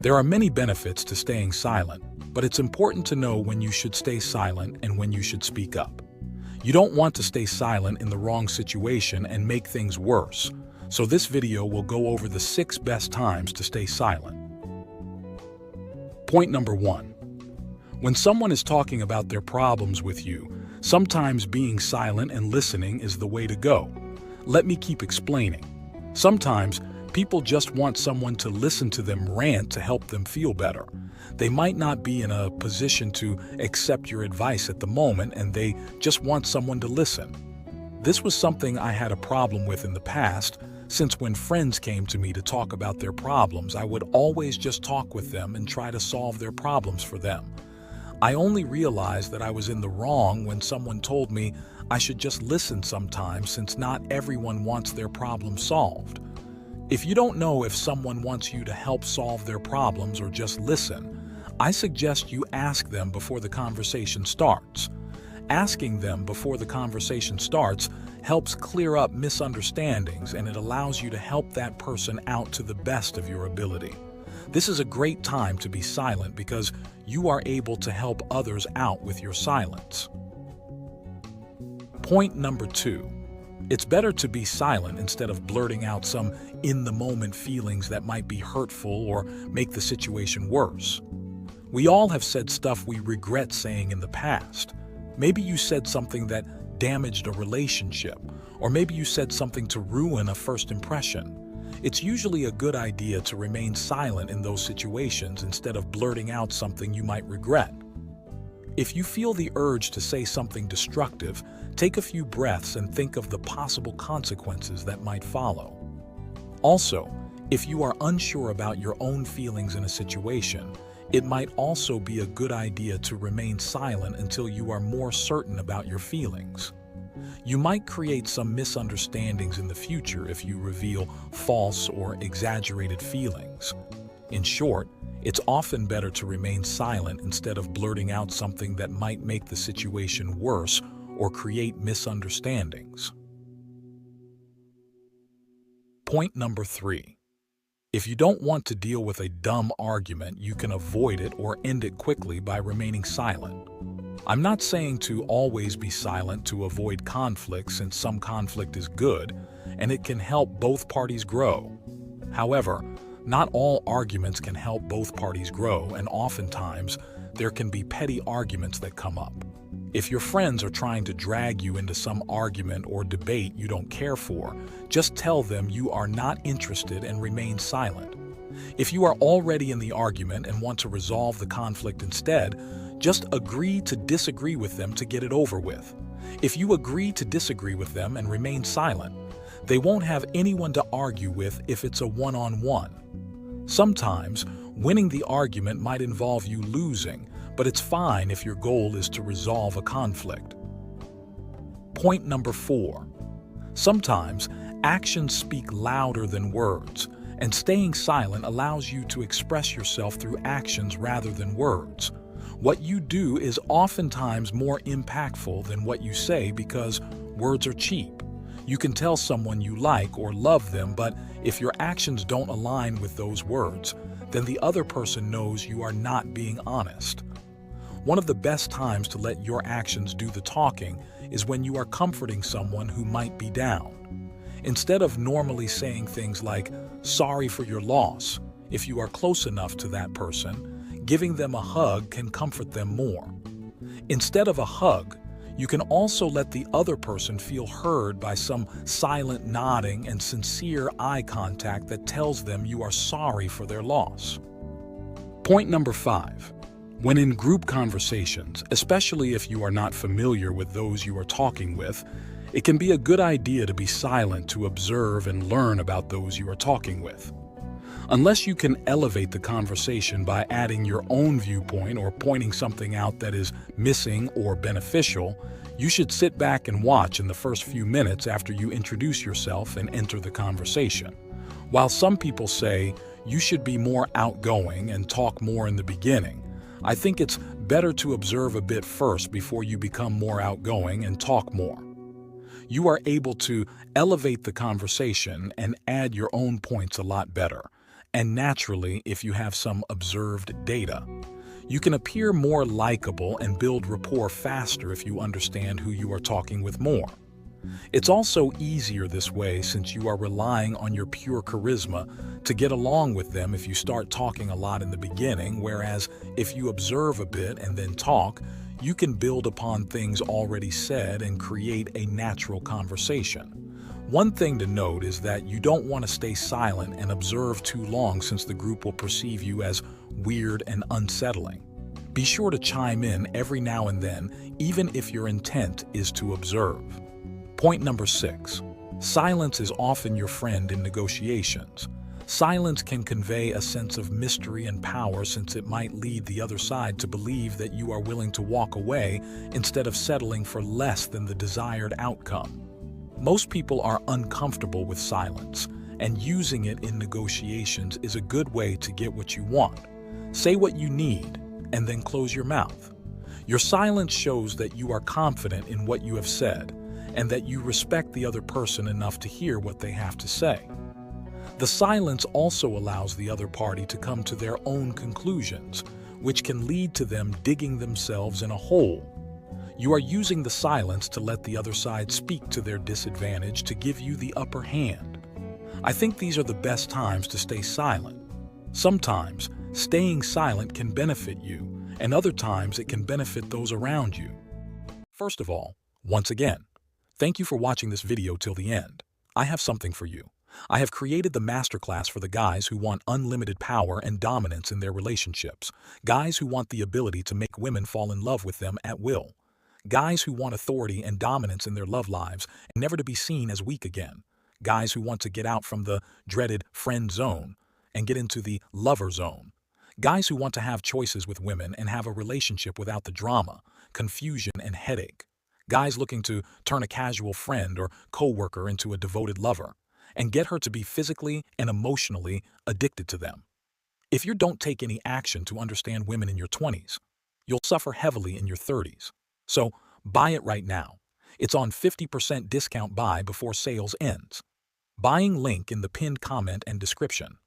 There are many benefits to staying silent, but it's important to know when you should stay silent and when you should speak up. You don't want to stay silent in the wrong situation and make things worse, so this video will go over the 6 best times to stay silent. Point number 1. When someone is talking about their problems with you, sometimes being silent and listening is the way to go. Let me keep explaining. Sometimes people just want someone to listen to them rant to help them feel better. They might not be in a position to accept your advice at the moment, and they just want someone to listen. This was something I had a problem with in the past, since when friends came to me to talk about their problems, I would always just talk with them and try to solve their problems for them. I only realized that I was in the wrong when someone told me I should just listen sometimes, since not everyone wants their problem solved. If you don't know if someone wants you to help solve their problems or just listen, I suggest you ask them before the conversation starts. Asking them before the conversation starts helps clear up misunderstandings, and it allows you to help that person out to the best of your ability. This is a great time to be silent because you are able to help others out with your silence. Point number 2. It's better to be silent instead of blurting out some in-the-moment feelings that might be hurtful or make the situation worse. We all have said stuff we regret saying in the past. Maybe you said something that damaged a relationship, or maybe you said something to ruin a first impression. It's usually a good idea to remain silent in those situations instead of blurting out something you might regret. If you feel the urge to say something destructive, take a few breaths and think of the possible consequences that might follow. Also, if you are unsure about your own feelings in a situation, it might also be a good idea to remain silent until you are more certain about your feelings. You might create some misunderstandings in the future if you reveal false or exaggerated feelings. In short, it's often better to remain silent instead of blurting out something that might make the situation worse or create misunderstandings. Point number 3. If you don't want to deal with a dumb argument, you can avoid it or end it quickly by remaining silent. I'm not saying to always be silent to avoid conflict, since some conflict is good and it can help both parties grow. However, not all arguments can help both parties grow, and oftentimes there can be petty arguments that come up. If your friends are trying to drag you into some argument or debate you don't care for, just tell them you are not interested and remain silent. If you are already in the argument and want to resolve the conflict instead, just agree to disagree with them to get it over with. If you agree to disagree with them and remain silent, they won't have anyone to argue with if it's a one-on-one. Sometimes, winning the argument might involve you losing, but it's fine if your goal is to resolve a conflict. Point number 4. Sometimes, actions speak louder than words, and staying silent allows you to express yourself through actions rather than words. What you do is oftentimes more impactful than what you say because words are cheap. You can tell someone you like or love them, but if your actions don't align with those words, then the other person knows you are not being honest. One of the best times to let your actions do the talking is when you are comforting someone who might be down. Instead of normally saying things like, "Sorry for your loss," if you are close enough to that person, giving them a hug can comfort them more. Instead of a hug, you can also let the other person feel heard by some silent nodding and sincere eye contact that tells them you are sorry for their loss. Point number 5. When in group conversations, especially if you are not familiar with those you are talking with, it can be a good idea to be silent to observe and learn about those you are talking with. Unless you can elevate the conversation by adding your own viewpoint or pointing something out that is missing or beneficial, you should sit back and watch in the first few minutes after you introduce yourself and enter the conversation. While some people say you should be more outgoing and talk more in the beginning, I think it's better to observe a bit first before you become more outgoing and talk more. You are able to elevate the conversation and add your own points a lot better. And naturally, if you have some observed data, you can appear more likable and build rapport faster if you understand who you are talking with more. It's also easier this way since you are relying on your pure charisma to get along with them if you start talking a lot in the beginning, whereas if you observe a bit and then talk, you can build upon things already said and create a natural conversation. One thing to note is that you don't want to stay silent and observe too long since the group will perceive you as weird and unsettling. Be sure to chime in every now and then, even if your intent is to observe. Point number 6. Silence is often your friend in negotiations. Silence can convey a sense of mystery and power since it might lead the other side to believe that you are willing to walk away instead of settling for less than the desired outcome. Most people are uncomfortable with silence, and using it in negotiations is a good way to get what you want. Say what you need, and then close your mouth. Your silence shows that you are confident in what you have said, and that you respect the other person enough to hear what they have to say. The silence also allows the other party to come to their own conclusions, which can lead to them digging themselves in a hole. You are using the silence to let the other side speak to their disadvantage to give you the upper hand. I think these are the best times to stay silent. Sometimes, staying silent can benefit you, and other times it can benefit those around you. First of all, once again, thank you for watching this video till the end. I have something for you. I have created the masterclass for the guys who want unlimited power and dominance in their relationships, guys who want the ability to make women fall in love with them at will, guys who want authority and dominance in their love lives and never to be seen as weak again, guys who want to get out from the dreaded friend zone and get into the lover zone, guys who want to have choices with women and have a relationship without the drama, confusion, and headache, guys looking to turn a casual friend or coworker into a devoted lover and get her to be physically and emotionally addicted to them. If you don't take any action to understand women in your 20s, you'll suffer heavily in your 30s. So buy it right now. It's on 50% discount buy before sales ends. Buying link in the pinned comment and description.